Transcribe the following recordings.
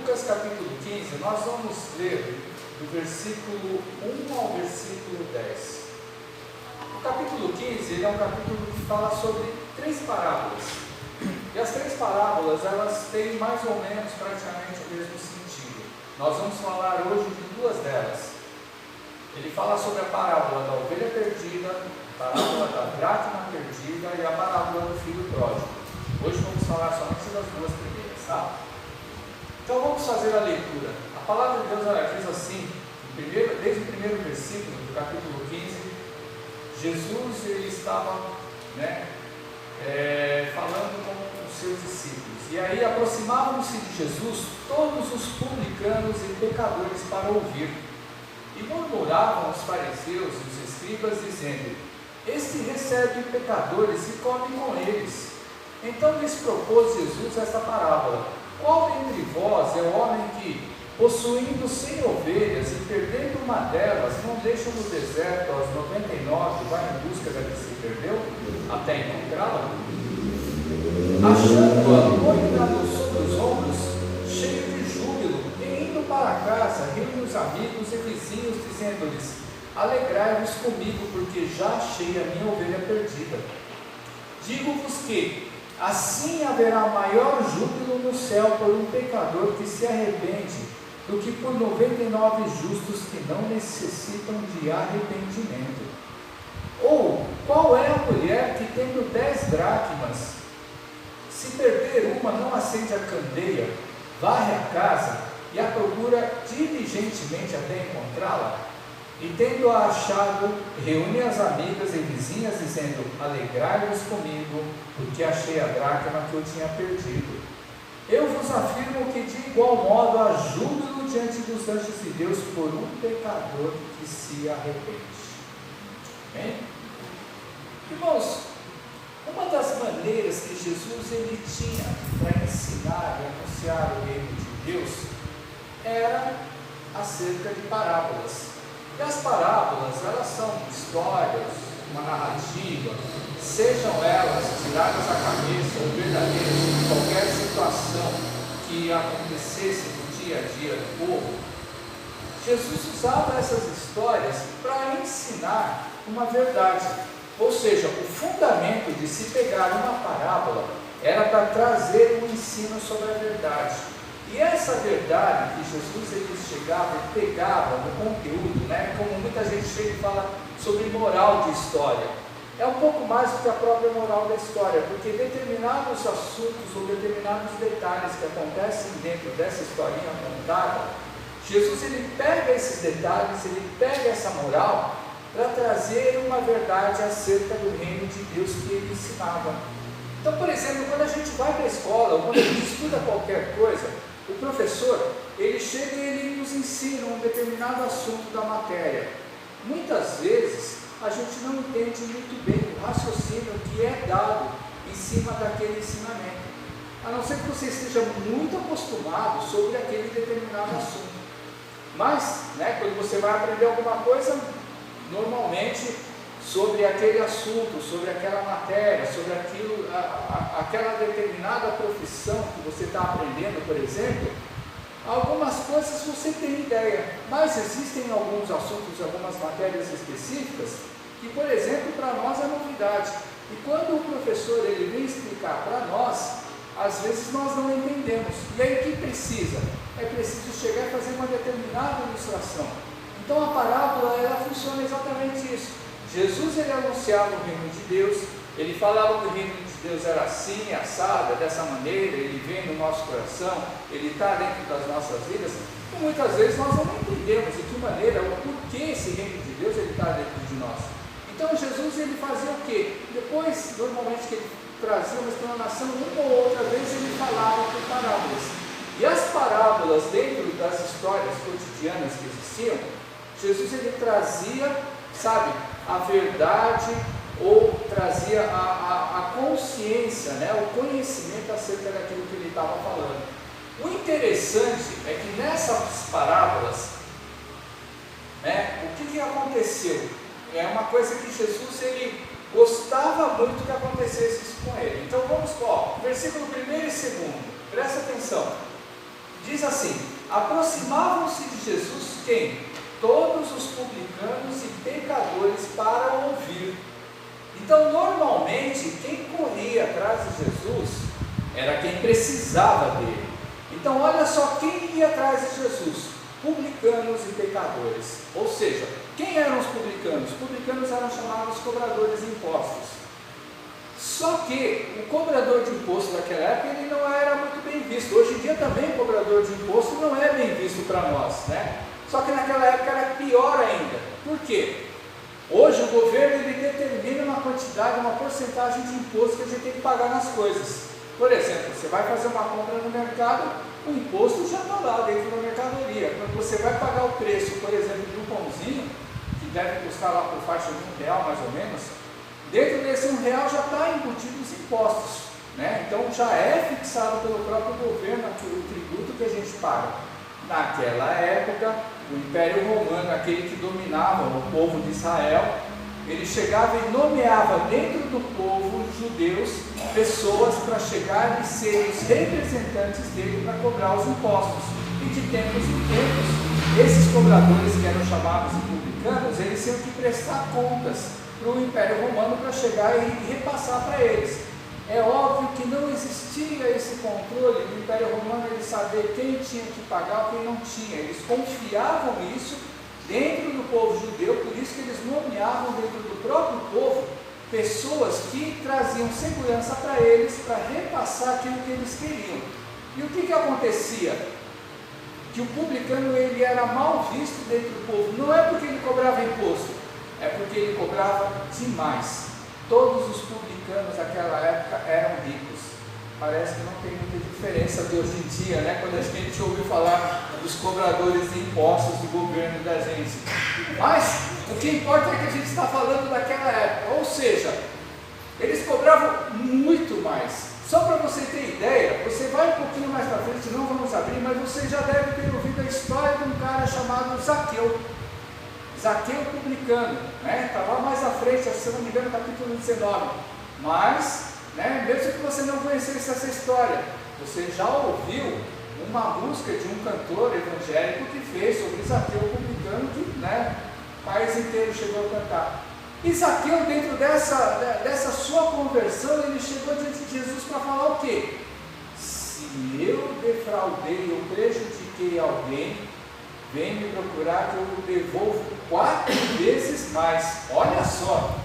Lucas capítulo 15, nós vamos ler do versículo 1 ao versículo 10. O capítulo 15 ele é um capítulo que fala sobre 3 parábolas. E as 3 parábolas, elas têm mais ou menos praticamente o mesmo sentido. Nós vamos falar hoje de 2 delas. Ele fala sobre a parábola da ovelha perdida, a parábola da dracma perdida e a parábola do filho pródigo. Hoje vamos falar somente das 2 primeiras, tá? Então vamos fazer a leitura. A palavra de Deus ela diz assim, desde o primeiro versículo do capítulo 15, Jesus ele estava falando com os seus discípulos. E aí aproximavam-se de Jesus todos os publicanos e pecadores para ouvir. E murmuravam os fariseus e os escribas, dizendo: este recebe pecadores e come com eles. Então lhes propôs Jesus esta parábola: qual dentre vós é o homem que, possuindo 100 ovelhas e perdendo uma delas, não deixa no deserto as 99 e vai em busca da que se perdeu, até encontrá-la? Achando-a, põe-a sobre os ombros, cheio de júbilo, e indo para casa, reúne os amigos e vizinhos, dizendo-lhes: alegrai-vos comigo, porque já achei a minha ovelha perdida. Digo-vos que assim haverá maior júbilo no céu por um pecador que se arrepende, do que por 99 justos que não necessitam de arrependimento. Ou, qual é a mulher que, tendo 10 dracmas, se perder uma, não acende a candeia, varre a casa e a procura diligentemente até encontrá-la? E tendo-a achado, reúne as amigas e vizinhas, dizendo: alegrai-vos comigo, porque achei a dracma que eu tinha perdido. Eu vos afirmo que de igual modo há júbilo diante dos anjos de Deus por um pecador que se arrepende. Amém? Irmãos, uma das maneiras que Jesus ele tinha para ensinar e anunciar o reino de Deus era acerca de parábolas. E as parábolas, elas são histórias, uma narrativa, sejam elas tiradas da cabeça ou verdadeiras de qualquer situação que acontecesse no dia a dia do povo. Jesus usava essas histórias para ensinar uma verdade. Ou seja, o fundamento de se pegar uma parábola era para trazer um ensino sobre a verdade. E essa verdade que Jesus ele chegava e pegava no conteúdo, como muita gente chega e fala sobre moral de história, é um pouco mais do que a própria moral da história, porque determinados assuntos ou determinados detalhes que acontecem dentro dessa historinha contada, Jesus ele pega esses detalhes, ele pega essa moral para trazer uma verdade acerca do reino de Deus que ele ensinava. Então, por exemplo, quando a gente vai para a escola, ou quando a gente estuda qualquer coisa, o professor, ele chega e ele nos ensina um determinado assunto da matéria. Muitas vezes, a gente não entende muito bem o raciocínio que é dado em cima daquele ensinamento, a não ser que você esteja muito acostumado sobre aquele determinado assunto. Mas, quando você vai aprender alguma coisa, normalmente sobre aquele assunto, sobre aquela matéria, sobre aquilo, aquela determinada profissão que você está aprendendo, por exemplo, algumas coisas você tem ideia, mas existem alguns assuntos, algumas matérias específicas que, por exemplo, para nós é novidade. E quando o professor ele vem explicar para nós, às vezes nós não entendemos. E aí o que precisa? É preciso chegar e fazer uma determinada ilustração. Então a parábola ela funciona exatamente isso. Jesus ele anunciava o reino de Deus, ele falava que o reino de Deus era assim, assado, dessa maneira, ele vem no nosso coração, ele está dentro das nossas vidas, e muitas vezes nós não entendemos de que maneira, o porquê esse reino de Deus ele está dentro de nós. Então Jesus ele fazia o quê? Depois, normalmente que ele trazia uma explanação, uma ou outra vez ele falava por parábolas. E as parábolas dentro das histórias cotidianas que existiam, Jesus ele trazia, a verdade, ou trazia a consciência, o conhecimento acerca daquilo que ele estava falando. O interessante é que nessas parábolas, o que aconteceu? É uma coisa que Jesus ele gostava muito que acontecesse isso com ele. Então vamos, versículo 1 e 2, presta atenção. Diz assim: aproximavam-se de Jesus quem? Todos os publicanos e pecadores para ouvir. Então, normalmente, quem corria atrás de Jesus era quem precisava dele. Então, olha só quem ia atrás de Jesus: publicanos e pecadores. Ou seja, quem eram os publicanos? Os publicanos eram chamados cobradores de impostos. Só que o cobrador de imposto naquela época ele não era muito bem visto. Hoje em dia também o cobrador de imposto não é bem visto para nós, né? Só que naquela época era pior ainda. Por quê? Hoje o governo ele determina uma quantidade, uma porcentagem de imposto que a gente tem que pagar nas coisas. Por exemplo, você vai fazer uma compra no mercado, o imposto já está lá dentro da mercadoria. Quando você vai pagar o preço, por exemplo, de um pãozinho, que deve custar lá por faixa de R$1 mais ou menos, dentro desse R$1 já está embutido os impostos, né? Então já é fixado pelo próprio governo o tributo que a gente paga. Naquela época, o Império Romano, aquele que dominava o povo de Israel, ele chegava e nomeava dentro do povo judeus pessoas para chegar e ser os representantes dele para cobrar os impostos. E de tempos em tempos, esses cobradores que eram chamados de publicanos, eles tinham que prestar contas para o Império Romano para chegar e repassar para eles. É óbvio que não existia esse controle do Império Romano, ele saber quem tinha que pagar ou quem não tinha. Eles confiavam isso dentro do povo judeu, por isso que eles nomeavam dentro do próprio povo pessoas que traziam segurança para eles, para repassar aquilo que eles queriam. E o que acontecia? Que o publicano ele era mal visto dentro do povo, não é porque ele cobrava imposto, é porque ele cobrava demais. Todos os publicanos daquela época eram ricos. Parece que não tem muita diferença de hoje em dia, né? Quando a gente ouve falar dos cobradores de impostos do governo da gente. Mas o que importa é que a gente está falando daquela época. Ou seja, eles cobravam muito mais. Só para você ter ideia, você vai um pouquinho mais para frente, não vamos abrir, mas você já deve ter ouvido a história de um cara chamado Zaqueu. Zaqueu publicano, né? Está lá mais à frente, se não me engano, capítulo 19. Mas, né, mesmo que você não conhecesse essa história, você já ouviu uma música de um cantor evangélico que fez sobre Zaqueu publicano, que, né, o país inteiro chegou a cantar. E Zaqueu, dentro dessa sua conversão, ele chegou diante de Jesus para falar o quê? Se eu defraudei ou prejudiquei alguém, vem me procurar que eu devolvo 4 vezes mais. Olha só,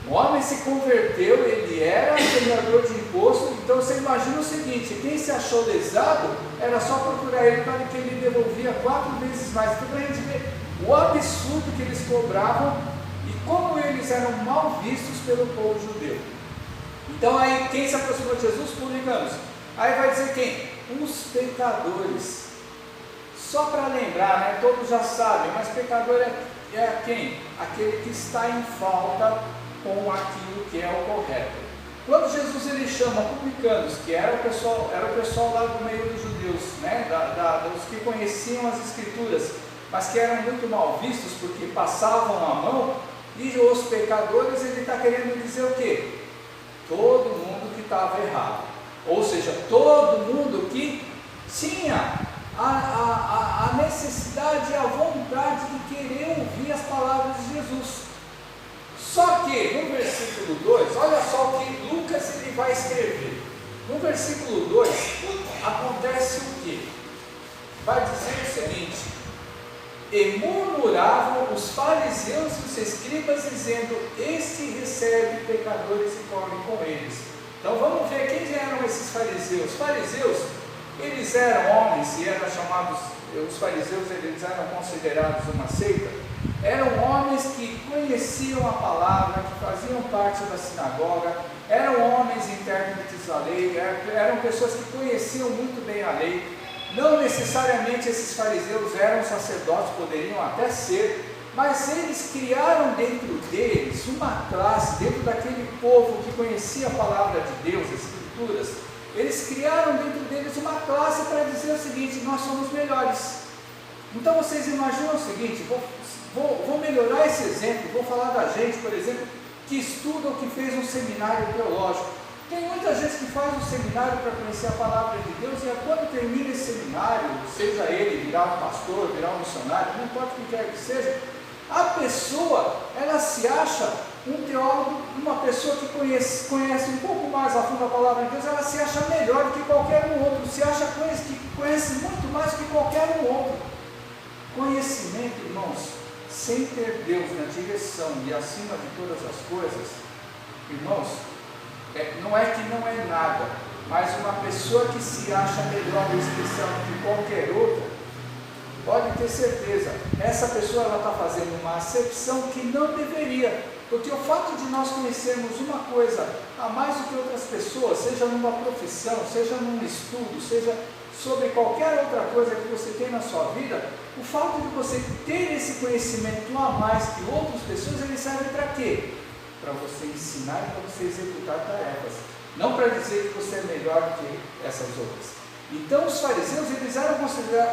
o homem se converteu, ele era cobrador de imposto. Então você imagina o seguinte: quem se achou lesado, era só procurar ele para que ele devolvia 4 vezes mais. Então para a gente ver o absurdo que eles cobravam e como eles eram mal vistos pelo povo judeu. Então aí quem se aproximou de Jesus? Publicanos. Aí vai dizer quem? Os pecadores. Só para lembrar, né, todos já sabem, mas pecador é quem? Aquele que está em falta com aquilo que é o correto. Quando Jesus ele chama publicanos, que era o pessoal lá do meio dos judeus, né, dos que conheciam as escrituras, mas que eram muito mal vistos porque passavam a mão, e os pecadores, ele está querendo dizer o quê? Todo mundo que estava errado, ou seja, todo mundo que tinha a necessidade e a vontade de querer ouvir as palavras de Jesus. Só que no versículo 2, olha só o que Lucas ele vai escrever. No versículo 2 acontece o que? Vai dizer o seguinte: e murmuravam os fariseus e os escribas, dizendo: este recebe pecadores e come com eles. Então vamos ver quem eram esses fariseus. Os fariseus, eles eram homens e eram chamados, os fariseus eles eram considerados uma seita, eram homens que conheciam a palavra, que faziam parte da sinagoga, eram homens intérpretes da lei, eram pessoas que conheciam muito bem a lei. Não necessariamente esses fariseus eram sacerdotes, poderiam até ser, mas eles criaram dentro deles uma classe, dentro daquele povo que conhecia a palavra de Deus, as escrituras. Eles criaram dentro deles uma classe para dizer o seguinte: nós somos melhores. Então vocês imaginam o seguinte, vou melhorar esse exemplo, vou falar da gente, por exemplo, que estuda ou que fez um seminário teológico. Tem muita gente que faz um seminário para conhecer a palavra de Deus, e quando termina esse seminário, seja ele virar um pastor, virar um missionário, não importa o que quer que seja, a pessoa, ela se acha um teólogo, uma pessoa que conhece um pouco mais a fundo a palavra de Deus, ela se acha melhor do que qualquer um outro, se acha que conhece muito mais do que qualquer um outro. Conhecimento, irmãos, sem ter Deus na direção e acima de todas as coisas, irmãos, não é que não é nada, mas uma pessoa que se acha melhor ou especial do que qualquer outra, pode ter certeza, essa pessoa está fazendo uma acepção que não deveria, porque o fato de nós conhecermos uma coisa a mais do que outras pessoas, seja numa profissão, seja num estudo, seja sobre qualquer outra coisa que você tem na sua vida, o fato de você ter esse conhecimento a mais que outras pessoas, ele serve para quê? Para você ensinar e para você executar tarefas, não para dizer que você é melhor que essas outras. Então os fariseus, eles eram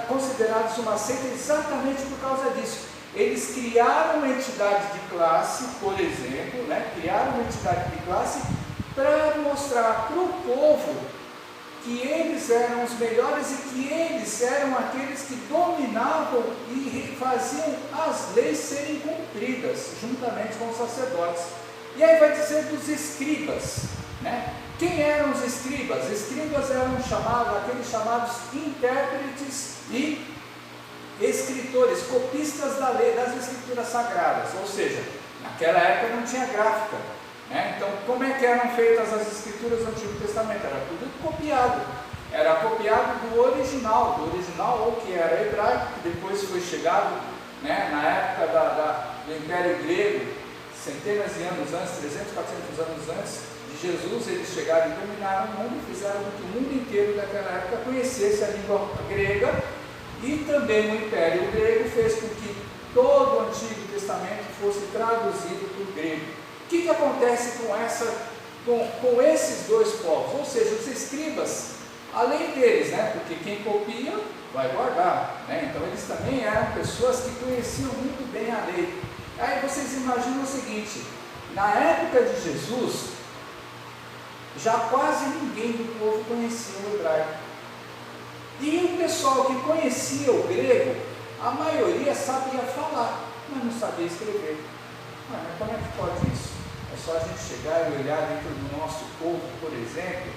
considerados uma seita exatamente por causa disso. Eles criaram uma entidade de classe, por exemplo, criaram uma entidade de classe para mostrar para o povo que eles eram os melhores e que eles eram aqueles que dominavam e faziam as leis serem cumpridas, juntamente com os sacerdotes. E aí vai dizer dos escribas, Quem eram os escribas? Escribas eram aqueles chamados intérpretes e escritores, copistas da lei, das escrituras sagradas, ou seja, naquela época não tinha gráfica, então como é que eram feitas as escrituras do Antigo Testamento? Era tudo copiado, era copiado do original, ou que era hebraico, que depois foi chegado, na época do Império Grego, centenas de anos antes, 300, 400 anos antes de Jesus, eles chegaram e dominaram o mundo e fizeram com que o mundo inteiro daquela época conhecesse a língua grega, e também o Império Grego fez com que todo o Antigo Testamento fosse traduzido para o grego. O que acontece com esses dois povos? Ou seja, os escribas, além deles, porque quem copia vai guardar, então eles também eram pessoas que conheciam muito bem a lei. Aí vocês imaginam o seguinte, na época de Jesus, já quase ninguém do povo conhecia o hebraico. E o pessoal que conhecia o grego, a maioria sabia falar, mas não sabia escrever. Mas como é que pode isso? É só a gente chegar e olhar dentro do nosso povo, por exemplo.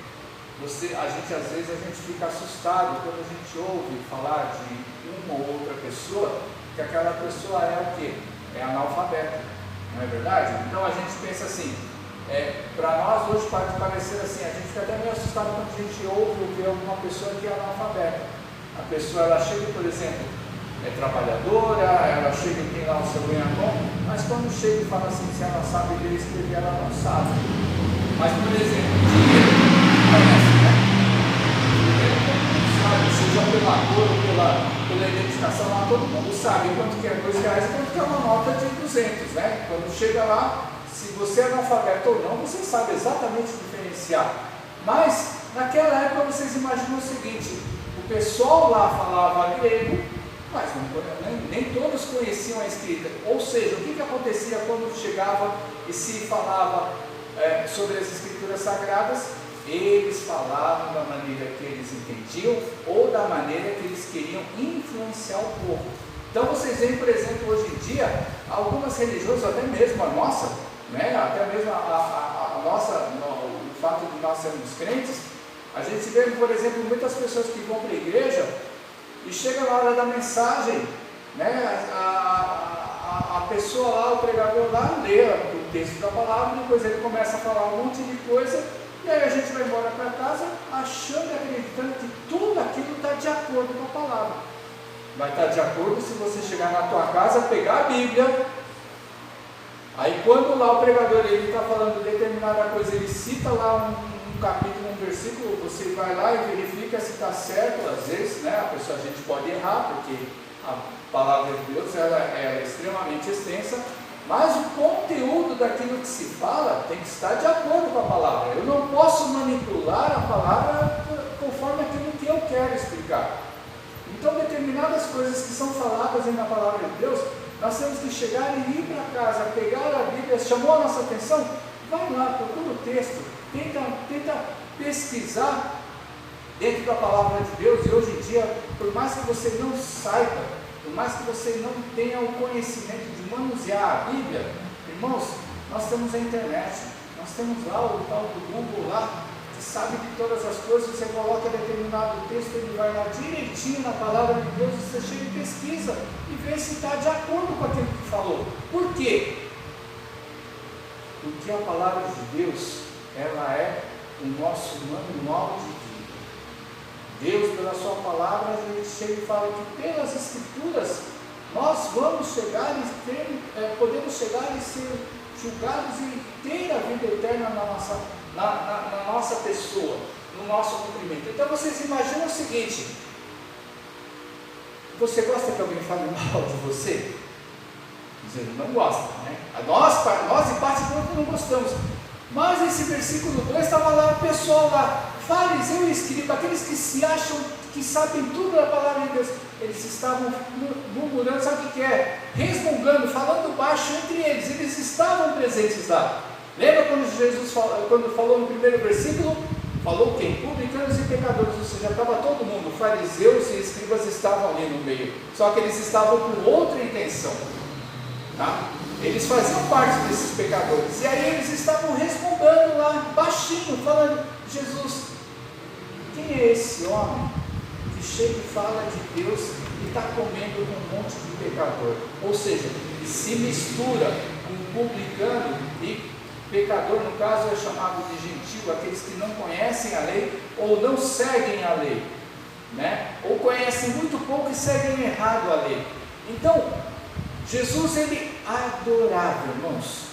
Às vezes a gente fica assustado quando a gente ouve falar de uma ou outra pessoa, que aquela pessoa é o quê? É analfabeta, não é verdade? Então a gente pensa assim, para nós hoje pode parecer assim, a gente fica até meio assustado quando a gente ouve ou vê alguma pessoa que é analfabeta. A pessoa, ela chega, por exemplo, é trabalhadora, ela chega e tem lá o seu ganha-pão, mas quando chega e fala assim, se ela sabe ler e escrever, ela não sabe. Mas, por exemplo, dinheiro, parece, dinheiro todo mundo sabe, seja pela cor ou pela identificação lá, todo mundo sabe quanto que é R$2 e quanto que é uma nota de 200, Quando chega lá, se você é analfabeto ou não, você sabe exatamente diferenciar. Mas, naquela época, vocês imaginam o seguinte, o pessoal lá falava grego, mas nem todos conheciam a escrita. Ou seja, o que acontecia quando chegava e se falava sobre as escrituras sagradas? Eles falavam da maneira que eles entendiam ou da maneira que eles queriam influenciar o povo. Então vocês veem, por exemplo, hoje em dia, algumas religiões, até mesmo a nossa, até mesmo a nossa, o fato de nós sermos crentes, a gente vê, por exemplo, muitas pessoas que vão para a igreja e chega na hora da mensagem, a pessoa lá, o pregador lá, lê o texto da palavra, depois ele começa a falar um monte de coisa, e aí a gente vai embora para casa achando e acreditando que tudo aquilo está de acordo com a palavra. Vai estar de acordo se você chegar na tua casa, pegar a Bíblia, aí quando lá o pregador está falando determinada coisa, ele cita lá um capítulo, um versículo, você vai lá e verifica se está certo. Às vezes, a gente pode errar, porque a palavra de Deus ela é extremamente extensa, mas o conteúdo daquilo que se fala tem que estar de acordo com a palavra. Eu não posso manipular a palavra conforme aquilo que eu quero explicar. Então, determinadas coisas que são faladas na palavra de Deus, nós temos que chegar e ir para casa, pegar a Bíblia, chamou a nossa atenção, vai lá, procura o texto, tenta pesquisar dentro da palavra de Deus. E hoje em dia, por por mais que você não saiba, por mais que você não tenha o conhecimento de manusear a Bíblia, irmãos, nós temos a internet, nós temos lá o tal do Google lá, que sabe de todas as coisas. Você coloca determinado texto, ele vai lá direitinho na palavra de Deus, você chega e pesquisa e vê se está de acordo com aquilo que falou. Por quê? Porque a palavra de Deus, ela é o nosso manual de vida. Deus, pela sua palavra, ele chega e fala que pelas Escrituras nós vamos chegar e podemos chegar e ser julgados e ter a vida eterna na nossa pessoa, no nosso cumprimento. Então vocês imaginam o seguinte: você gosta que alguém fale mal de você? Dizendo, não gosta, né? Nós em parte não gostamos. Mas esse versículo 2 estava lá, o pessoal lá, fariseu e escriba, aqueles que se acham que sabem tudo da palavra de Deus, eles estavam murmurando, sabe o que é? Resmungando, falando baixo entre eles estavam presentes lá. Lembra quando Jesus quando falou no primeiro versículo? Falou quem? Publicanos e pecadores, ou seja, estava todo mundo, fariseus e escribas estavam ali no meio, só que eles estavam com outra intenção, tá? Eles faziam parte desses pecadores, e aí eles estavam resmungando lá, baixinho, falando, Jesus, quem é esse homem que chega e fala de Deus e está comendo com um monte de pecador? Ou seja, se mistura com publicano e pecador, no caso é chamado de gentil, aqueles que não conhecem a lei ou não seguem a lei, né? Ou conhecem muito pouco e seguem errado a lei. Então, Jesus ele adorava, irmãos.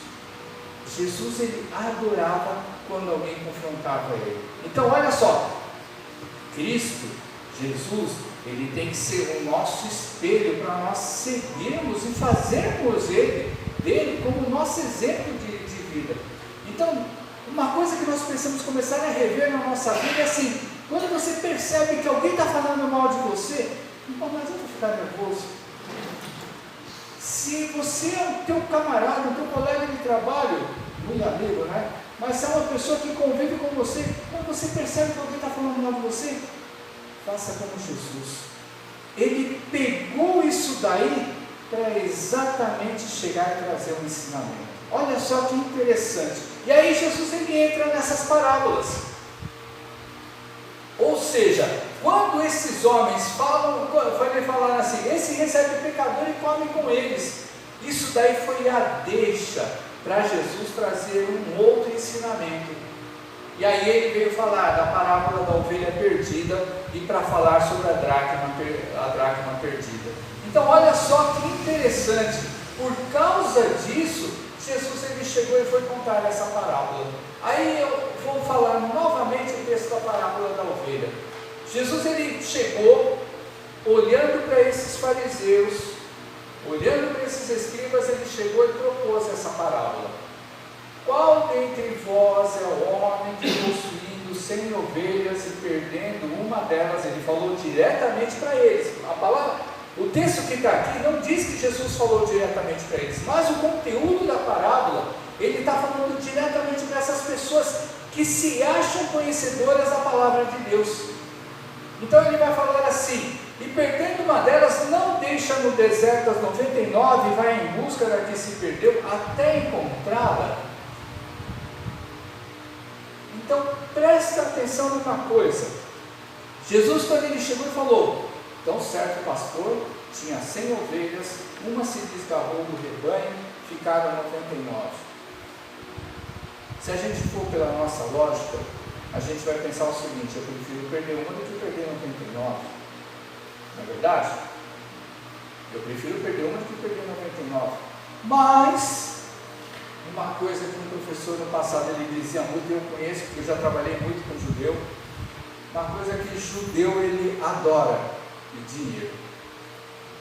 Jesus ele adorava quando alguém confrontava ele. Então, olha só, Cristo, Jesus, ele tem que ser o nosso espelho para nós seguirmos e fazermos dele como nosso exemplo de vida. Então, uma coisa que nós precisamos começar a rever na nossa vida é assim: quando você percebe que alguém está falando mal de você, não adianta ficar nervoso. Se você é o teu camarada, o teu colega de trabalho, muito amigo, né? Mas se é uma pessoa que convive com você, quando você percebe que alguém está falando mal de você, faça como Jesus. Ele pegou isso daí para exatamente chegar e trazer um ensinamento. Olha só que interessante. E aí Jesus ele entra nessas parábolas. Ou seja, quando esses homens falam, ele falaram assim, esse recebe o pecador e come com eles. Isso daí foi a deixa para Jesus trazer um outro ensinamento. E aí ele veio falar da parábola da ovelha perdida e para falar sobre a dracma perdida. Então olha só que interessante, por causa disso, Jesus ele chegou e foi contar essa parábola. Aí eu vou falar novamente o texto da parábola da ovelha. Jesus ele chegou, olhando para esses fariseus, olhando para esses escribas, ele chegou e propôs essa parábola. Qual dentre vós é o homem que, possuindo 100 ovelhas e perdendo uma delas, ele falou diretamente para eles. O texto que está aqui não diz que Jesus falou diretamente para eles, mas o conteúdo da parábola, ele está falando diretamente para essas pessoas que se acham conhecedoras da palavra de Deus. Então ele vai falar assim: e perdendo uma delas, não deixa no deserto as 99 e vai em busca da que se perdeu até encontrá-la. Então presta atenção numa coisa. Jesus, quando ele chegou e falou, então certo pastor tinha 100 ovelhas, uma se desgarrou do rebanho, ficaram 99. Se a gente for pela nossa lógica, a gente vai pensar o seguinte: eu prefiro perder uma do que perder 99. Não é verdade? Eu prefiro perder uma do que perder 99. Mas uma coisa que um professor no passado ele dizia muito, eu conheço porque eu já trabalhei muito com judeu, uma coisa que judeu ele adora: o dinheiro.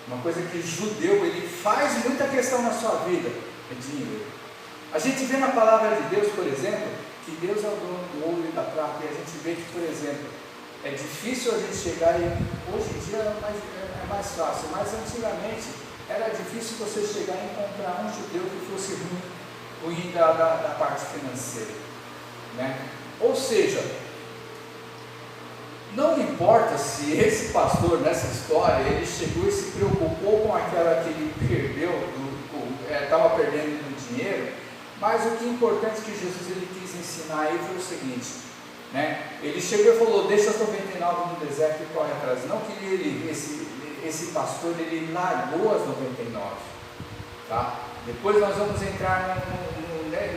Uma coisa que judeu ele faz muita questão na sua vida é dinheiro. A gente vê na palavra de Deus, por exemplo, que Deus é o dono do ouro e da prata, e a gente vê que, por exemplo, é difícil a gente chegar e hoje em dia é mais fácil, mas antigamente era difícil você chegar e encontrar um judeu que fosse ruim da parte financeira, né? Ou seja, Não importa se esse pastor, nessa história, ele chegou e se preocupou com aquela que ele perdeu, estava perdendo do dinheiro, mas o que é importante que Jesus ele quis ensinar aí foi o seguinte, né? Ele chegou e falou, deixa as 99 no deserto e corre atrás. Não que esse pastor, ele largou as 99, tá? Depois nós vamos entrar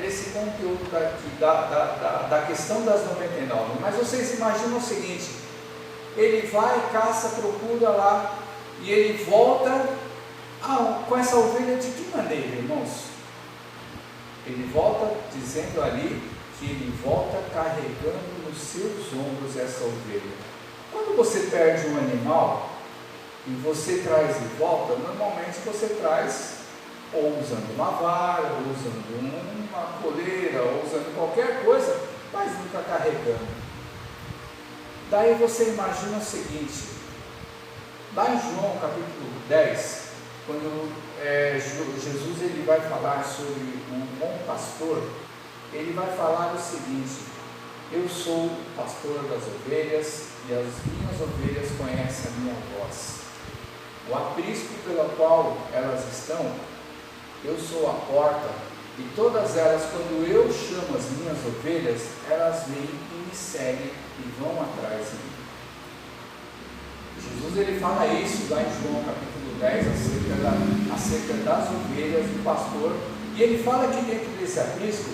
nesse conteúdo da questão das 99, mas vocês imaginam o seguinte, ele vai, caça, procura lá, e ele volta com essa ovelha de que maneira, irmãos? Ele volta dizendo ali que ele volta carregando nos seus ombros essa ovelha. Quando você perde um animal e você traz de volta, normalmente você traz ou usando uma vara, ou usando uma coleira, ou usando qualquer coisa, mas nunca carregando. Daí você imagina o seguinte, lá em João capítulo 10, quando Jesus ele vai falar sobre o bom pastor, ele vai falar o seguinte, eu sou o pastor das ovelhas, e as minhas ovelhas conhecem a minha voz. O aprisco pelo qual elas estão, eu sou a porta, e todas elas, quando eu chamo as minhas ovelhas, elas vêm e me seguem e vão atrás de mim. Jesus ele fala isso lá em João capítulo 10, acerca das ovelhas do pastor, e ele fala que dentro desse aprisco,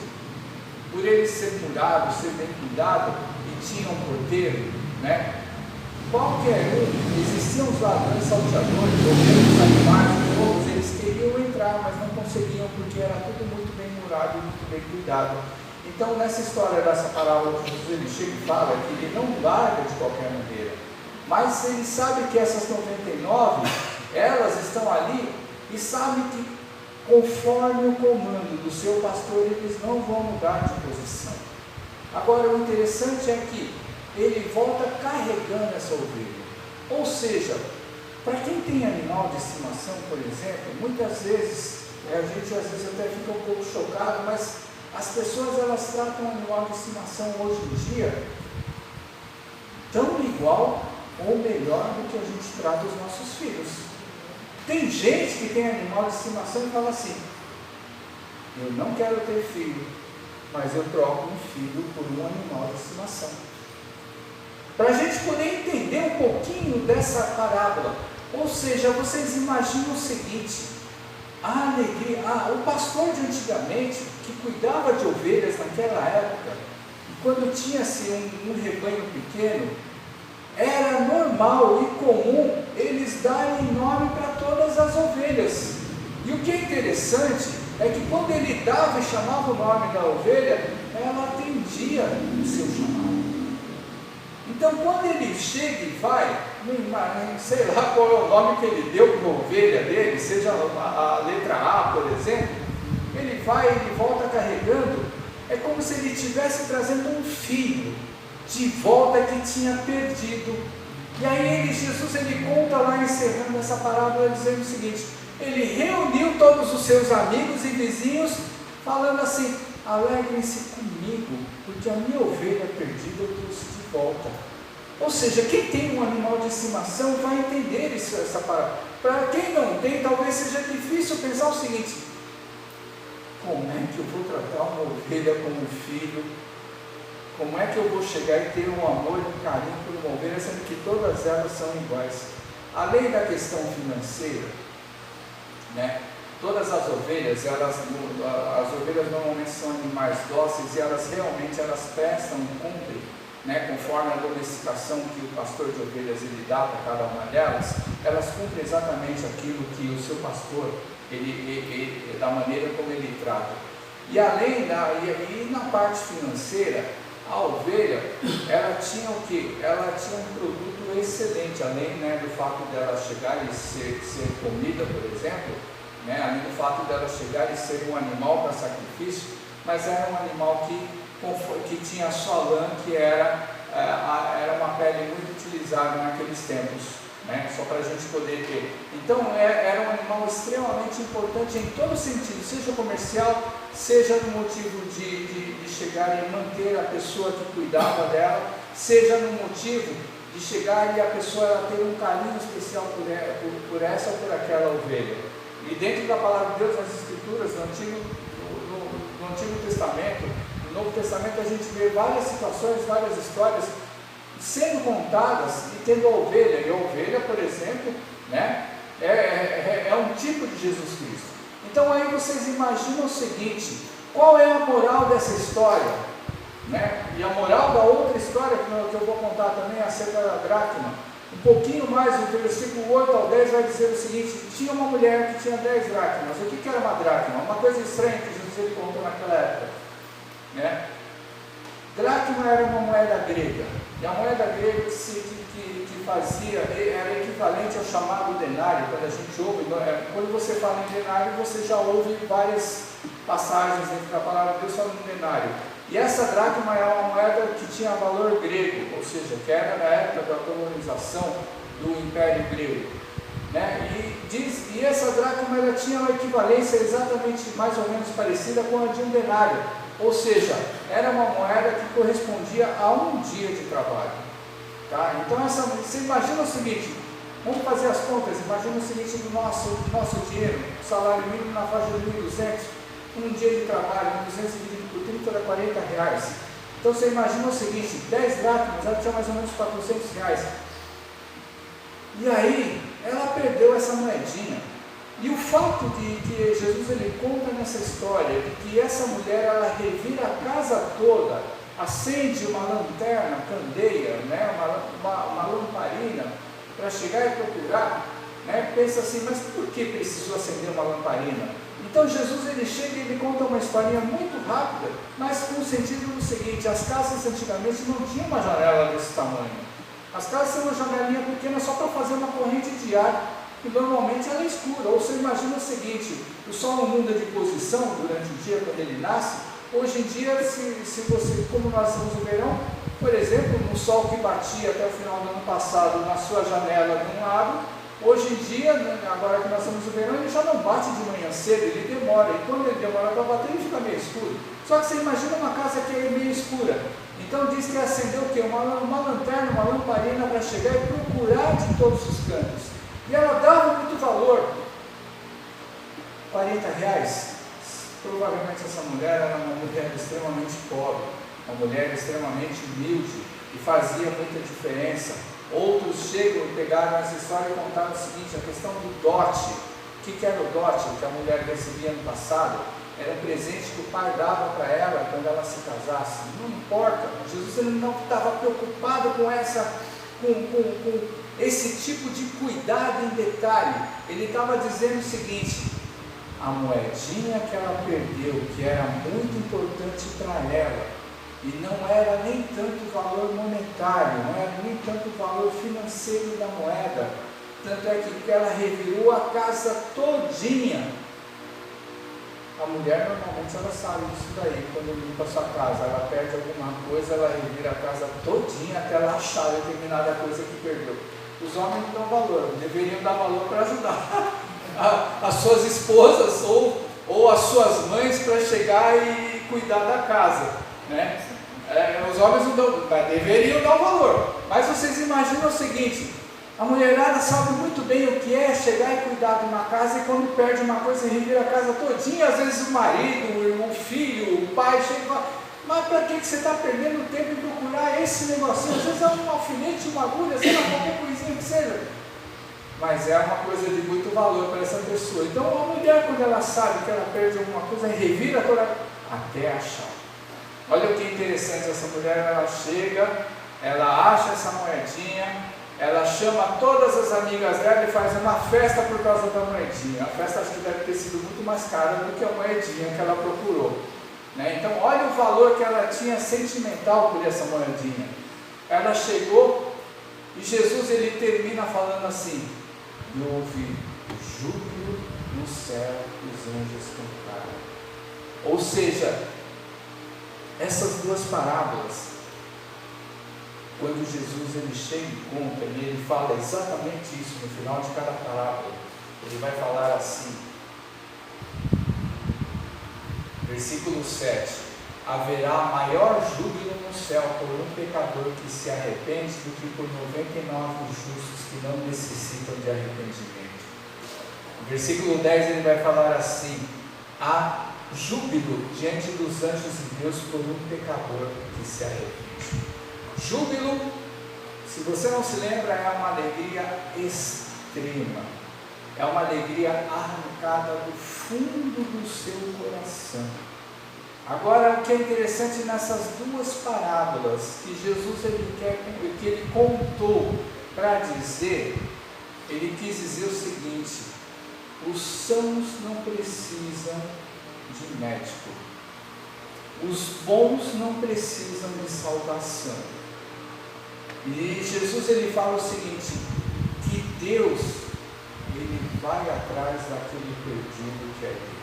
por ele ser curado, ser bem cuidado, e tinha um porteiro, né? Qualquer existiam os ladrões salteadores, os animais, todos eles queriam entrar, mas não conseguiam, porque era tudo muito bem murado e muito bem cuidado. Então, nessa história dessa parábola, Jesus ele chega e fala que ele não larga de qualquer maneira, mas ele sabe que essas 99, elas estão ali, e sabe que conforme o comando do seu pastor, eles não vão mudar de posição. Agora, o interessante é que ele volta carregando essa ovelha. Ou seja, para quem tem animal de estimação, por exemplo, muitas vezes, a gente às vezes até fica um pouco chocado, mas as pessoas elas tratam o animal de estimação hoje em dia tão igual ou melhor do que a gente trata os nossos filhos. Tem gente que tem animal de estimação e fala assim, eu não quero ter filho, mas eu troco um filho por um animal de estimação. Para a gente poder entender um pouquinho dessa parábola, ou seja, vocês imaginam o seguinte, a alegria, o pastor de antigamente, que cuidava de ovelhas naquela época, quando tinha-se um rebanho pequeno, era normal e comum eles darem nome para todas as ovelhas. E o que é interessante é que quando ele dava e chamava o nome da ovelha, ela atendia o seu chamado. Então, quando ele chega e vai, sei lá qual é o nome que ele deu para a ovelha dele, seja a letra A, por exemplo, ele vai, ele volta carregando, é como se ele estivesse trazendo um filho de volta que tinha perdido. E aí Jesus ele conta lá, encerrando essa parábola, dizendo o seguinte, ele reuniu todos os seus amigos e vizinhos, falando assim, alegrem-se comigo, porque a minha ovelha perdida eu trouxe de volta. Ou seja, quem tem um animal de estimação vai entender essa parábola. Para quem não tem, talvez seja difícil pensar o seguinte, como é que eu vou tratar uma ovelha como um filho? Como é que eu vou chegar e ter um amor e um carinho por uma ovelha, sendo que todas elas são iguais? Além da questão financeira, né? Todas as ovelhas, as ovelhas normalmente são animais dóceis e elas realmente prestam e cumprem, né? Conforme a domesticação que o pastor de ovelhas ele dá para cada uma delas, elas cumprem exatamente aquilo que o seu pastor, da maneira como ele trata. E além e na parte financeira, a ovelha, ela tinha o quê? Ela tinha um produto excelente, além, né, do fato dela chegar e ser comida, por exemplo, né, além do fato dela chegar e ser um animal para sacrifício, mas era um animal que tinha a sua lã, que era uma pele muito utilizada naqueles tempos, né, só para a gente poder ter. Então era um animal extremamente importante em todo sentido, seja comercial, seja no motivo de chegar e manter a pessoa que cuidava dela, seja no motivo de chegar e a pessoa ter um carinho especial por essa ou por aquela ovelha. E dentro da palavra de Deus, nas Escrituras, no Antigo Testamento, no Novo Testamento, a gente vê várias situações, várias histórias sendo contadas e tendo a ovelha. E a ovelha, por exemplo, né, é um tipo de Jesus Cristo. Então aí vocês imaginam o seguinte: qual é a moral dessa história? Né? E a moral da outra história que eu vou contar também acerca da dracma, um pouquinho mais, no versículo 8 ao 10 vai dizer o seguinte: tinha uma mulher que tinha 10 dracmas. O que era uma dracma? Uma coisa estranha que Jesus ele contou naquela época, né? Dracma era uma moeda grega, e a moeda grega que fazia, era equivalente ao chamado denário. Quando a gente ouve, quando você fala em denário, você já ouve várias passagens dentro da palavra de Deus falando em denário. E essa dracma é uma moeda que tinha valor grego, ou seja, que era na época da colonização do Império Grego, né? E essa dracma ela tinha uma equivalência exatamente mais ou menos parecida com a de um denário, ou seja, era uma moeda que correspondia a um dia de trabalho. Tá? Então você imagina o seguinte, vamos fazer as contas, imagina o seguinte do nosso dinheiro, salário mínimo na faixa de 1.200, um dia de trabalho, 200 dividido por 30 dá 40 reais. Então você imagina o seguinte, 10 dracmas, ela tinha mais ou menos 400 reais. E aí, ela perdeu essa moedinha. E o fato de que Jesus ele conta nessa história, de que essa mulher ela revira a casa toda, acende uma lanterna, candeia, né, uma lamparina, para chegar e procurar, né, pensa assim, mas por que precisou acender uma lamparina? Então Jesus ele chega e ele conta uma historinha muito rápida, mas com o sentido do seguinte: as casas antigamente não tinham uma janela desse tamanho. As casas têm uma janelinha pequena só para fazer uma corrente de ar, e normalmente ela é escura. Ou você imagina o seguinte: o sol não muda de posição durante o dia quando ele nasce. Hoje em dia, se você, como nós estamos no verão, por exemplo, no sol que batia até o final do ano passado na sua janela de um lado, hoje em dia, agora que nós estamos no verão, ele já não bate de manhã cedo, ele demora, e quando ele demora para bater, ele fica meio escuro. Só que você imagina uma casa que é meio escura. Então diz que acendeu o quê? Uma lanterna, uma lamparina para chegar e procurar de todos os cantos. E ela dava muito valor. 40 reais. Provavelmente essa mulher era uma mulher extremamente pobre, uma mulher extremamente humilde, e fazia muita diferença. Outros chegam, pegaram essa história e contaram o seguinte: a questão do dote. O que era o dote que a mulher recebia no passado? Era um presente que o pai dava para ela quando ela se casasse. Não importa, Jesus ele não estava preocupado com esse tipo de cuidado em detalhe. Ele estava dizendo o seguinte: a moedinha que ela perdeu, que era muito importante para ela, e não era nem tanto o valor monetário, não era nem tanto o valor financeiro da moeda, tanto é que ela revirou a casa todinha. A mulher normalmente ela sabe disso daí, quando limpa a sua casa, ela perde alguma coisa, ela revira a casa todinha até ela achar determinada coisa que perdeu. Os homens não dão valor, deveriam dar valor para ajudar as suas esposas ou as suas mães para chegar e cuidar da casa, né? Os homens não dão, deveriam dar valor, mas vocês imaginam o seguinte: a mulherada sabe muito bem o que é chegar e cuidar de uma casa, e quando perde uma coisa, revira a casa todinha. Às vezes o marido, o filho, o pai chega e fala: mas para que você está perdendo tempo em procurar esse negocinho? Às vezes é um alfinete, uma agulha, sei lá, qualquer coisinha que seja, mas é uma coisa de muito valor para essa pessoa. Então a mulher, quando ela sabe que ela perde alguma coisa, revira toda até achar. Olha o que é interessante, essa mulher ela chega, ela acha essa moedinha, ela chama todas as amigas dela e faz uma festa por causa da moedinha. A festa acho que deve ter sido muito mais cara do que a moedinha que ela procurou, né? Então olha o valor que ela tinha sentimental por essa moedinha. Ela chegou e Jesus ele termina falando assim: e houve júbilo no céu, os anjos cantaram. Ou seja, essas duas parábolas, quando Jesus ele chega e conta, e ele fala exatamente isso no final de cada parábola, ele vai falar assim, versículo 7: haverá maior júbilo no céu por um pecador que se arrepende do que por 99 justos que não necessitam de arrependimento. No versículo 10 ele vai falar assim: há júbilo diante dos anjos de Deus por um pecador que se arrepende. Júbilo, se você não se lembra, é uma alegria extrema, é uma alegria arrancada do fundo do seu coração. Agora, o que é interessante nessas duas parábolas que Jesus que ele contou para dizer, ele quis dizer o seguinte: os sãos não precisam de médico, os bons não precisam de salvação. E Jesus ele fala o seguinte, que Deus ele vai atrás daquele perdido que é dele.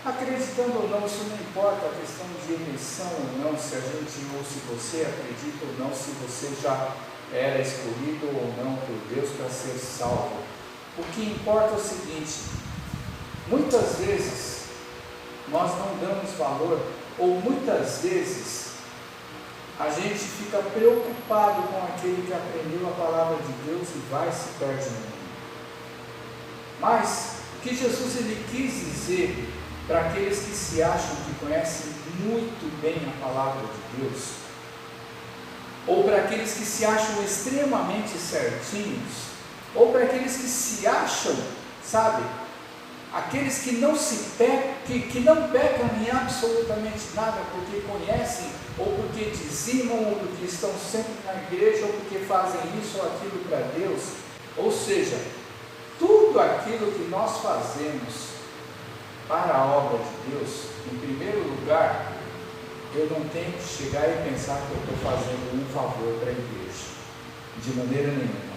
Acreditando ou não, isso não importa a questão de eleição ou não, se a gente ou se você acredita ou não, se você já era escolhido ou não por Deus para ser salvo. O que importa é o seguinte: muitas vezes nós não damos valor, ou muitas vezes a gente fica preocupado com aquele que aprendeu a palavra de Deus e vai e se perde no mundo. Mas o que Jesus ele quis dizer para aqueles que se acham que conhecem muito bem a palavra de Deus, ou para aqueles que se acham extremamente certinhos, ou para aqueles que se acham, sabe, aqueles que não pecam em absolutamente nada, porque conhecem, ou porque dizimam, ou porque estão sempre na igreja, ou porque fazem isso ou aquilo para Deus. Ou seja, tudo aquilo que nós fazemos para a obra de Deus, em primeiro lugar, eu não tenho que chegar e pensar que eu estou fazendo um favor para a igreja, de maneira nenhuma.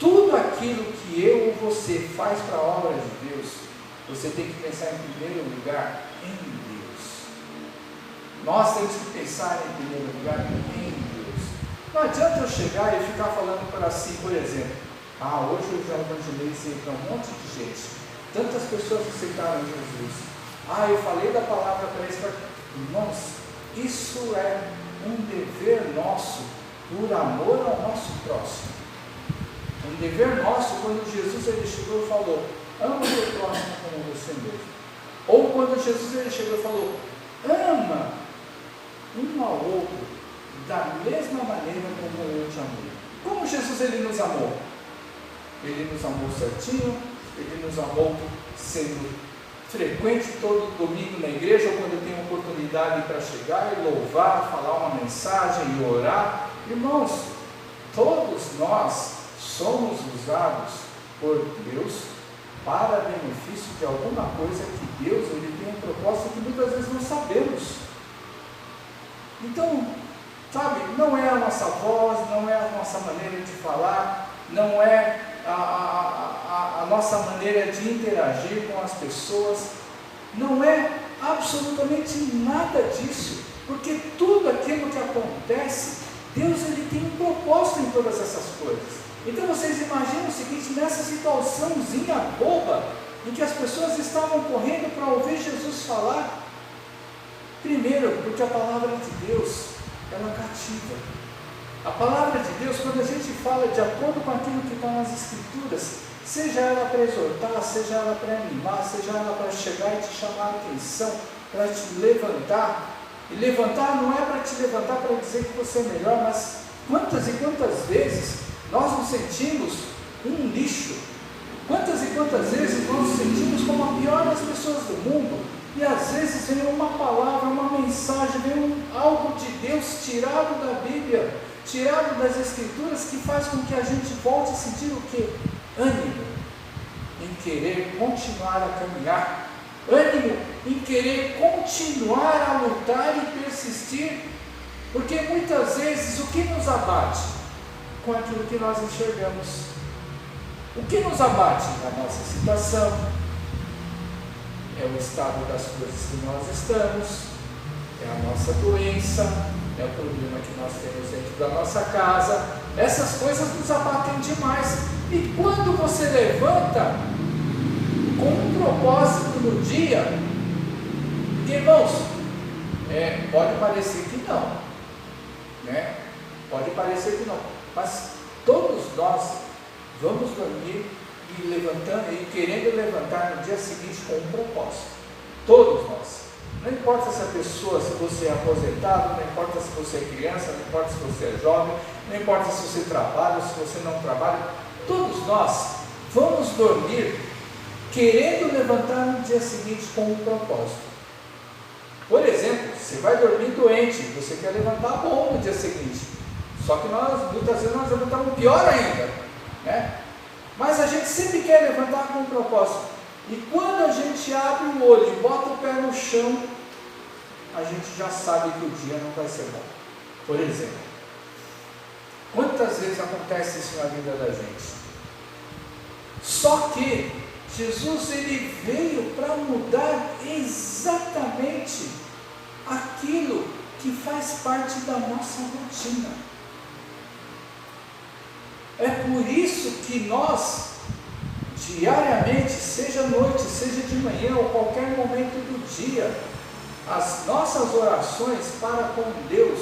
Tudo aquilo que eu ou você faz para a obra de Deus, você tem que pensar em primeiro lugar em Deus. Nós temos que pensar em primeiro lugar em Deus. Não adianta eu chegar e ficar falando para si, por exemplo, hoje eu já evangelizei para um monte de gente, tantas pessoas aceitaram Jesus, eu falei da palavra para eles. Irmãos, isso é um dever nosso, por amor ao nosso próximo. Um dever nosso, quando Jesus ele chegou e falou, ama o teu próximo como você mesmo. Ou quando Jesus ele chegou e falou, ama um ao outro da mesma maneira como eu te amei. Como Jesus ele nos amou? Ele nos amou certinho, ele nos amou sendo frequente todo domingo na igreja, ou quando eu tenho oportunidade para chegar e louvar, falar uma mensagem e orar. Irmãos, todos nós somos usados por Deus para benefício de alguma coisa que Deus ele tem um propósito que muitas vezes não sabemos. Então, sabe, não é a nossa voz, não é a nossa maneira de falar, não é a nossa maneira de interagir com as pessoas, não é absolutamente nada disso, porque tudo aquilo que acontece, Deus ele tem um propósito em todas essas coisas. Então vocês imaginam o seguinte, nessa situaçãozinha boba, em que as pessoas estavam correndo para ouvir Jesus falar, primeiro, porque a palavra de Deus, ela cativa. A palavra de Deus, quando a gente fala de acordo com aquilo que está nas Escrituras, seja ela para exortar, seja ela para animar, seja ela para chegar e te chamar a atenção, para te levantar, e levantar não é para te levantar para dizer que você é melhor, mas quantas e quantas vezes nós nos sentimos um lixo, quantas e quantas vezes nós nos sentimos como a pior das pessoas do mundo, e às vezes vem uma palavra, uma mensagem, vem algo de Deus tirado da Bíblia, tirado das Escrituras, que faz com que a gente volte a sentir o quê? Ânimo em querer continuar a caminhar, ânimo em querer continuar a lutar e persistir, porque muitas vezes o que nos abate? Com aquilo que nós enxergamos. O que nos abate? A nossa situação, é o estado das coisas que nós estamos, é a nossa doença, é o problema que nós temos dentro da nossa casa. Essas coisas nos abatem demais. E quando você levanta com um propósito no dia, porque, irmãos, Pode parecer que não, né? Pode parecer que não, mas todos nós vamos dormir e levantando e querendo levantar no dia seguinte com um propósito. Todos nós. Não importa se a pessoa, se você é aposentado, não importa se você é criança, não importa se você é jovem, não importa se você trabalha ou se você não trabalha, todos nós vamos dormir querendo levantar no dia seguinte com um propósito. Por exemplo, você vai dormir doente, você quer levantar bom no dia seguinte, só que muitas vezes nós levantamos pior ainda, né? Mas a gente sempre quer levantar com um propósito, e quando a gente abre o olho e bota o pé no chão, a gente já sabe que o dia não vai ser bom. Por exemplo, quantas vezes acontece isso na vida da gente? Só que Jesus, ele veio para mudar exatamente aquilo que faz parte da nossa rotina. É por isso que nós, diariamente, seja à noite, seja de manhã ou qualquer momento do dia, as nossas orações para com Deus,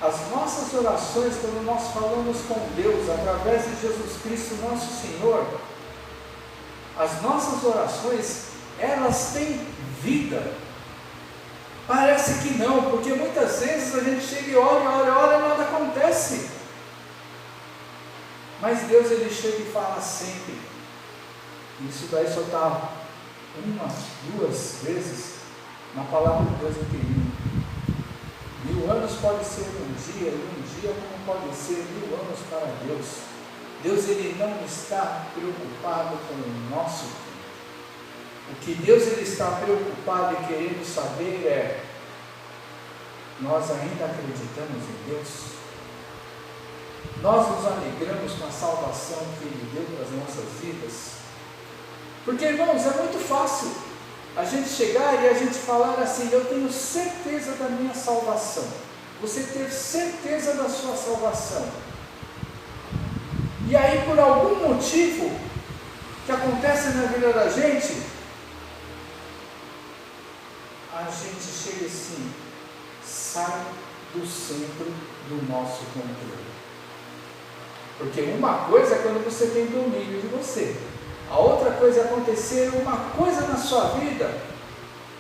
as nossas orações quando nós falamos com Deus através de Jesus Cristo nosso Senhor, as nossas orações, elas têm vida. Parece que não, porque muitas vezes a gente chega e ora e nada acontece. Mas Deus, ele chega e fala sempre. Isso daí só está uma, duas vezes na palavra de Deus inteirinho. 1000 anos pode ser um dia, e um dia como pode ser 1000 anos para Deus. Deus, ele não está preocupado com o nosso tempo. O que Deus, ele está preocupado e querendo saber é: nós ainda acreditamos em Deus? Nós nos alegramos com a salvação que Ele deu para as nossas vidas? Porque, irmãos, é muito fácil a gente chegar e a gente falar assim: eu tenho certeza da minha salvação. Você ter certeza da sua salvação. E aí, por algum motivo que acontece na vida da gente, a gente chega assim, sai do centro do nosso controle. Porque uma coisa é quando você tem domínio de você, a outra coisa é acontecer uma coisa na sua vida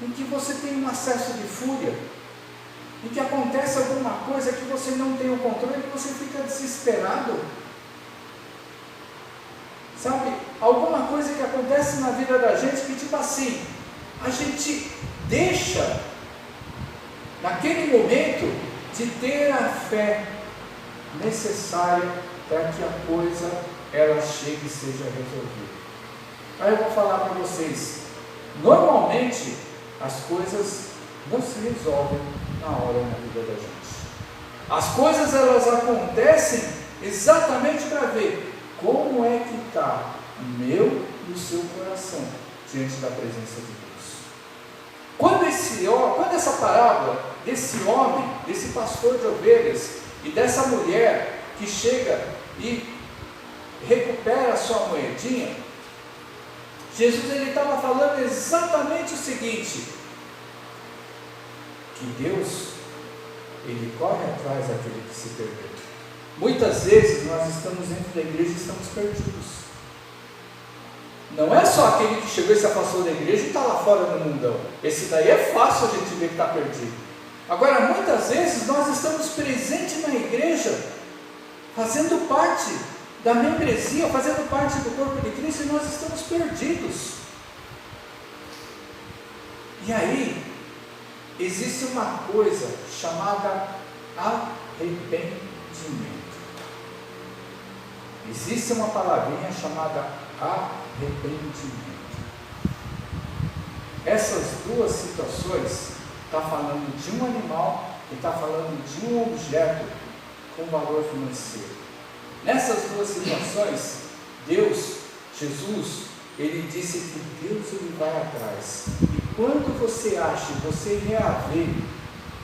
em que você tem um acesso de fúria, em que acontece alguma coisa que você não tem o controle e você fica desesperado. Sabe, alguma coisa que acontece na vida da gente que, tipo assim, a gente deixa naquele momento de ter a fé necessária para que a coisa ela chegue e seja resolvida. Aí eu vou falar para vocês, normalmente as coisas não se resolvem na hora na vida da gente. As coisas elas acontecem exatamente para ver como é que está o meu e o seu coração diante da presença de Deus. Quando essa parábola desse homem, desse pastor de ovelhas e dessa mulher que chega e recupera a sua moedinha, Jesus ele estava falando exatamente o seguinte: que Deus ele corre atrás daquele que se perdeu. Muitas vezes nós estamos dentro da igreja e estamos perdidos. Não é só aquele que chegou e se afastou da igreja e está lá fora no mundão. Esse daí é fácil a gente ver que está perdido. Agora, muitas vezes nós estamos presentes na igreja, fazendo parte da membresia, fazendo parte do corpo de Cristo, e nós estamos perdidos. E aí, existe uma coisa chamada arrependimento. Existe uma palavrinha chamada arrependimento. Essas duas situações está falando de um animal e está falando de um objeto com valor financeiro. Nessas duas situações, Deus, Jesus, ele disse que Deus ele vai atrás. E quando você acha, você reaver,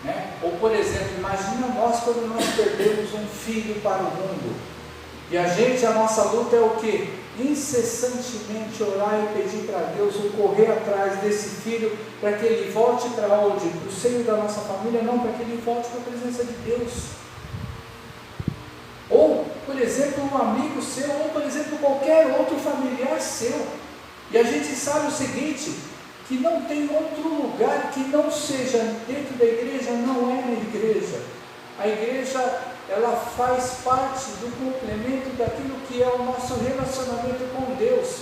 né? Ou por exemplo, imagina nós quando nós perdemos um filho para o mundo. E a nossa luta é o quê? Incessantemente orar e pedir para Deus o correr atrás desse filho, para que ele volte para onde? Para o seio da nossa família, não, para que ele volte para a presença de Deus. Ou, por exemplo, um amigo seu, ou por exemplo, qualquer outro familiar seu. E a gente sabe o seguinte, que não tem outro lugar que não seja dentro da igreja, não é na igreja. A igreja, ela faz parte do complemento daquilo que é o nosso relacionamento com Deus.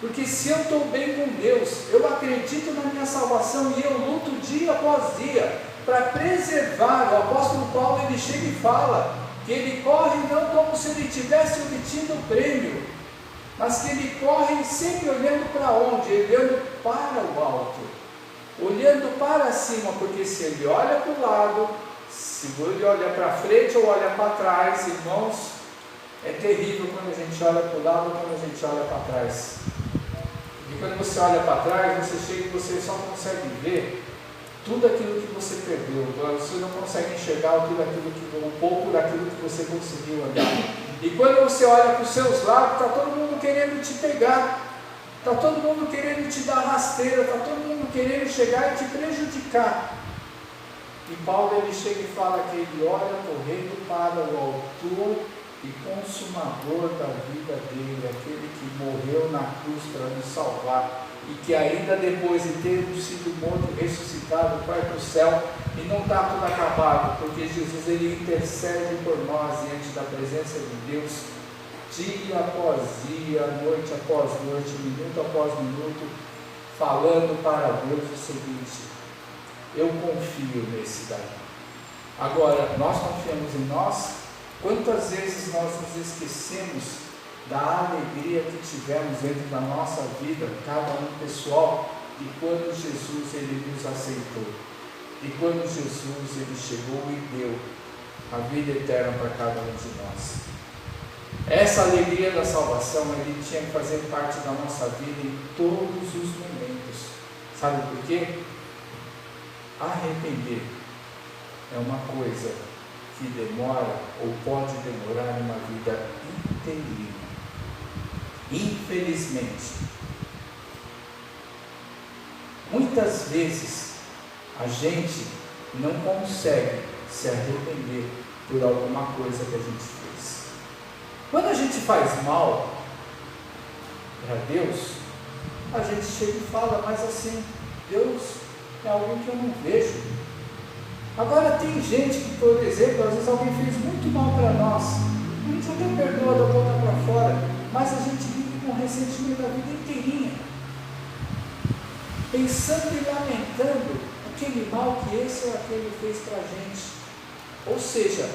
Porque se eu estou bem com Deus, eu acredito na minha salvação e eu luto dia após dia para preservar. O apóstolo Paulo, ele chega e fala que ele corre não como se ele tivesse obtido o prêmio, mas que ele corre sempre olhando para onde? Olhando para o alto, olhando para cima, porque se ele olha para o lado, se ele olha para frente ou olha para trás, irmãos, é terrível quando a gente olha para o lado ou quando a gente olha para trás. E quando você olha para trás, você chega e você só consegue ver tudo aquilo que você perdeu, você não consegue enxergar tudo aquilo um pouco daquilo que você conseguiu andar. E quando você olha para os seus lados, está todo mundo querendo te pegar, está todo mundo querendo te dar rasteira, está todo mundo querendo chegar e te prejudicar. E Paulo, ele chega e fala que ele olha correndo para o autor e consumador da vida dele, aquele que morreu na cruz para nos salvar, e que ainda depois de ter sido morto, ressuscitado, vai para o céu, e não está tudo acabado, porque Jesus, ele intercede por nós diante da presença de Deus, dia após dia, noite após noite, minuto após minuto, falando para Deus o seguinte: eu confio nesse daí. Agora, nós confiamos em nós? Quantas vezes nós nos esquecemos da alegria que tivemos dentro da nossa vida, cada um pessoal, e quando Jesus, ele nos aceitou, e quando Jesus, ele chegou e deu a vida eterna para cada um de nós. Essa alegria da salvação, ele tinha que fazer parte da nossa vida em todos os momentos. Sabe por quê? Arrepender é uma coisa que demora ou pode demorar uma vida inteirinha. Infelizmente, muitas vezes a gente não consegue se arrepender por alguma coisa que a gente fez. Quando a gente faz mal para Deus, a gente chega e fala, mas assim, Deus é alguém que eu não vejo. Agora tem gente que, por exemplo, às vezes alguém fez muito mal para nós, a gente até perdoa da boca para fora, mas a gente vive com ressentimento a vida inteirinha, pensando e lamentando aquele mal que esse ou aquele fez para a gente. Ou seja,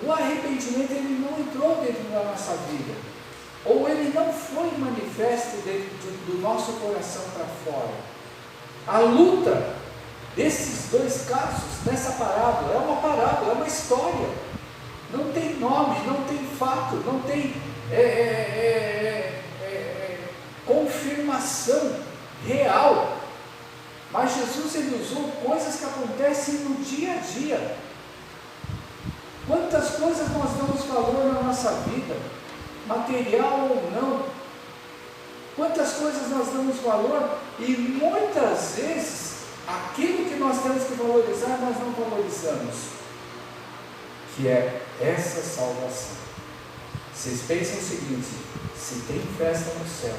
o arrependimento, ele não entrou dentro da nossa vida, ou ele não foi manifesto dentro do nosso coração para fora. A luta desses dois casos, dessa parábola, é uma parábola, é uma história, não tem nome, não tem fato, não tem confirmação real, mas Jesus, ele usou coisas que acontecem no dia a dia. Quantas coisas nós damos valor na nossa vida, material ou não, quantas coisas nós damos valor, e muitas vezes aquilo que nós temos que valorizar, nós não valorizamos, que é essa salvação. Vocês pensam o seguinte: se tem festa no céu,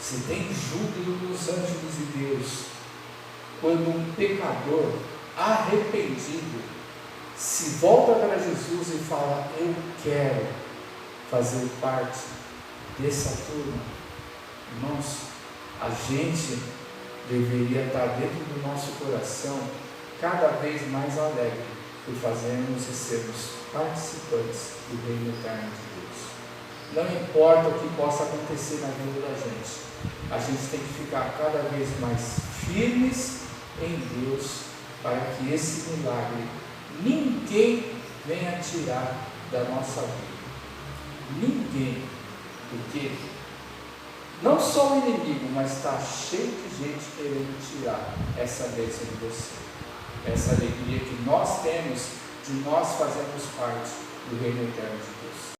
se tem júbilo dos anjos de Deus, quando um pecador arrependido se volta para Jesus e fala, eu quero fazer parte dessa turma, irmãos, a gente deveria estar dentro do nosso coração cada vez mais alegre por fazermos e sermos participantes do reino eterno de Deus. Não importa o que possa acontecer na vida da gente, a gente tem que ficar cada vez mais firmes em Deus, para que esse milagre ninguém venha tirar da nossa vida. Ninguém, porque não só o inimigo, mas está cheio de gente querendo tirar essa bênção de você, essa alegria que nós temos de nós fazermos parte do reino eterno de Deus.